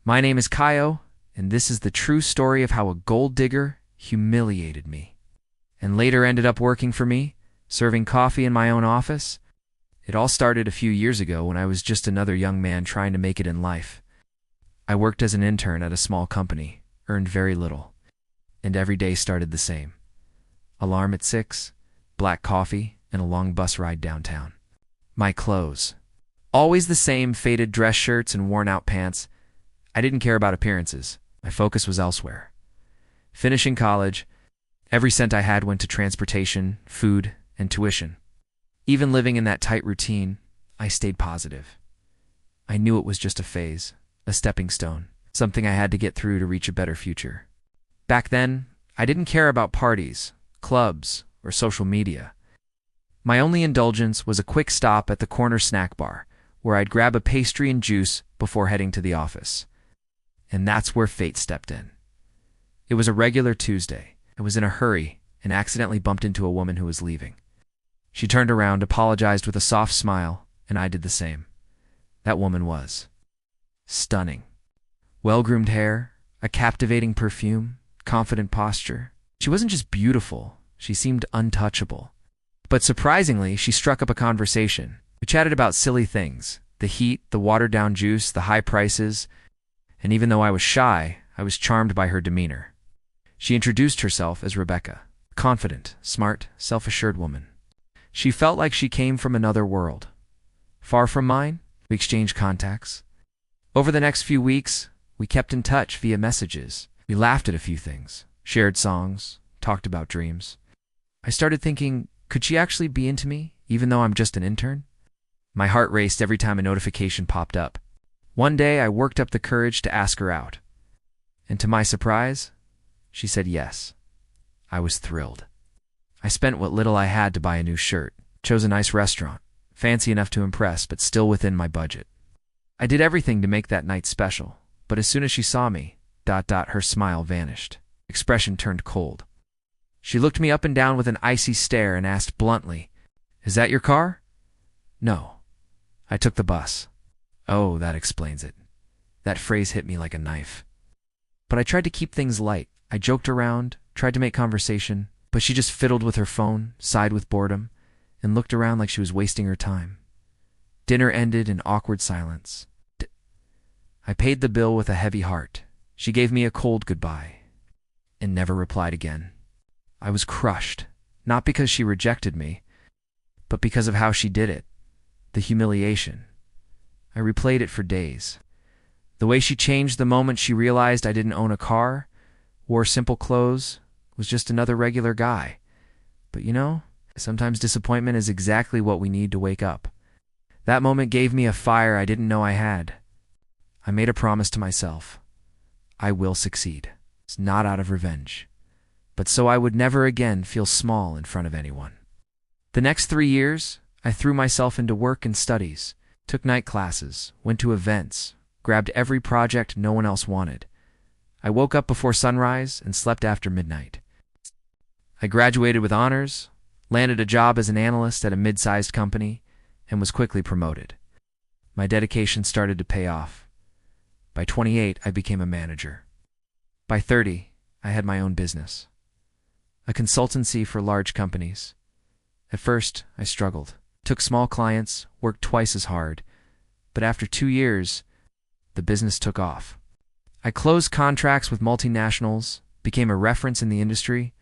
My name is Caio, and this is the true story of how a gold digger humiliated me, and later ended up working for me, serving coffee in my own office. It all started a few years ago when I was just another young man trying to make it in life. I worked as an intern at a small company, earned very little, and every day started the same. Alarm at 6, black coffee, and a long bus ride downtown. My clothes. Always the same faded dress shirts and worn-out pants. I didn't care about appearances. My focus was elsewhere. Finishing college, every cent I had went to transportation, food, and tuition. Even living in that tight routine, I stayed positive. I knew it was just a phase, a stepping stone, something I had to get through to reach a better future. Back then, I didn't care about parties, clubs, or social media. My only indulgence was a quick stop at the corner snack bar, where I'd grab a pastry and juice before heading to the office. And that's where fate stepped in. It was a regular Tuesday. I was in a hurry and accidentally bumped into a woman who was leaving. She turned around, apologized with a soft smile, and I did the same. That woman was stunning. Well-groomed hair, a captivating perfume, confident posture. She wasn't just beautiful, she seemed untouchable. But surprisingly, she struck up a conversation. We chatted about silly things, the heat, the watered-down juice, the high prices, and even though I was shy, I was charmed by her demeanor. She introduced herself as Rebecca, a confident, smart, self-assured woman. She felt like she came from another world. Far from mine, we exchanged contacts. Over the next few weeks, we kept in touch via messages. We laughed at a few things, shared songs, talked about dreams. I started thinking, could she actually be into me, even though I'm just an intern? My heart raced every time a notification popped up. One day, I worked up the courage to ask her out. And to my surprise, she said yes. I was thrilled. I spent what little I had to buy a new shirt, chose a nice restaurant, fancy enough to impress, but still within my budget. I did everything to make that night special, but as soon as she saw me, her smile vanished. Expression turned cold. She looked me up and down with an icy stare and asked bluntly, "Is that your car?" "No. I took the bus." "Oh, that explains it." That phrase hit me like a knife. But I tried to keep things light. I joked around, tried to make conversation, but she just fiddled with her phone, sighed with boredom, and looked around like she was wasting her time. Dinner ended in awkward silence. I paid the bill with a heavy heart. She gave me a cold goodbye and never replied again. I was crushed, not because she rejected me, but because of how she did it. The humiliation. I replayed it for days. The way she changed the moment she realized I didn't own a car, wore simple clothes, was just another regular guy. But sometimes disappointment is exactly what we need to wake up. That moment gave me a fire I didn't know I had. I made a promise to myself. I will succeed. It's not out of revenge, but so I would never again feel small in front of anyone. The next 3 years, I threw myself into work and studies, took night classes, went to events, grabbed every project no one else wanted. I woke up before sunrise and slept after midnight. I graduated with honors, landed a job as an analyst at a mid-sized company, and was quickly promoted. My dedication started to pay off. By 28, I became a manager. By 30, I had my own business, a consultancy for large companies. At first, I struggled, took small clients, worked twice as hard, but after 2 years, the business took off. I closed contracts with multinationals, became a reference in the industry,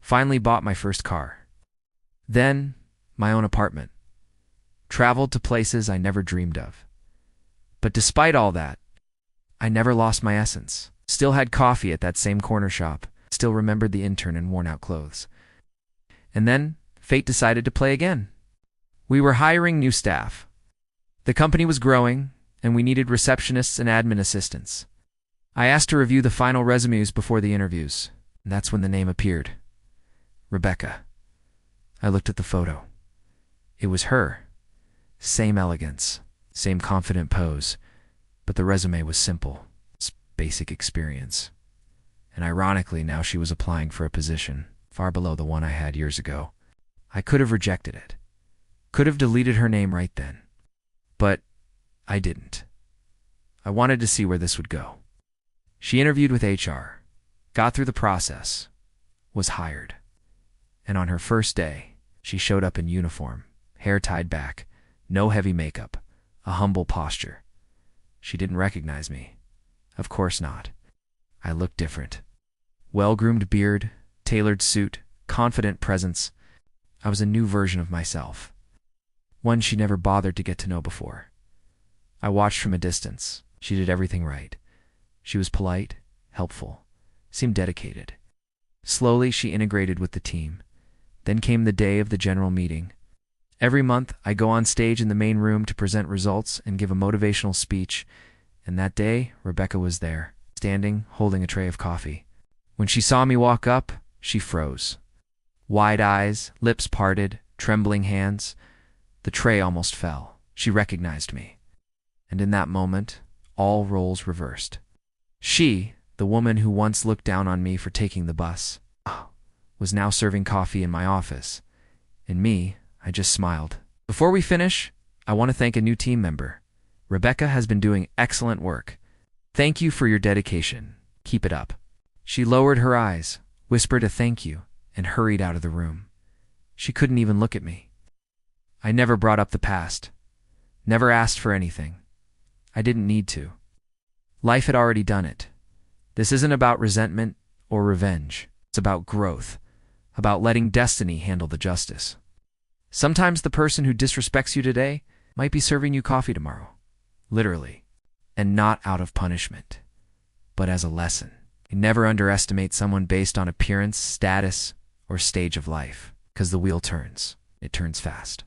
finally bought my first car. Then, my own apartment. Traveled to places I never dreamed of. But despite all that, I never lost my essence. Still had coffee at that same corner shop, still remembered the intern in worn-out clothes. And then, fate decided to play again. We were hiring new staff. The company was growing, and we needed receptionists and admin assistants. I asked to review the final resumes before the interviews, and that's when the name appeared. Rebecca. I looked at the photo. It was her. Same elegance, same confident pose, but the resume was simple. It's basic experience. And ironically, now she was applying for a position far below the one I had years ago. I could have rejected it. Could have deleted her name right then. But I didn't. I wanted to see where this would go. She interviewed with HR, got through the process, was hired. And on her first day, she showed up in uniform, hair tied back, no heavy makeup, a humble posture. She didn't recognize me. Of course not. I looked different. Well-groomed beard, tailored suit, confident presence. I was a new version of myself. One she never bothered to get to know before. I watched from a distance. She did everything right. She was polite, helpful, seemed dedicated. Slowly, she integrated with the team. Then came the day of the general meeting. Every month, I go on stage in the main room to present results and give a motivational speech, and that day, Rebecca was there, standing, holding a tray of coffee. When she saw me walk up, she froze. Wide eyes, lips parted, trembling hands. The tray almost fell. She recognized me. And in that moment, all roles reversed. She, the woman who once looked down on me for taking the bus, was now serving coffee in my office. And me, I just smiled. Before we finish, I want to thank a new team member. Rebecca has been doing excellent work. Thank you for your dedication. Keep it up. She lowered her eyes, whispered a thank you, and hurried out of the room. She couldn't even look at me. I never brought up the past. Never asked for anything. I didn't need to. Life had already done it. This isn't about resentment or revenge. It's about growth, about letting destiny handle the justice. Sometimes the person who disrespects you today might be serving you coffee tomorrow, literally, and not out of punishment, but as a lesson. You never underestimate someone based on appearance, status, or stage of life, because the wheel turns. It turns fast.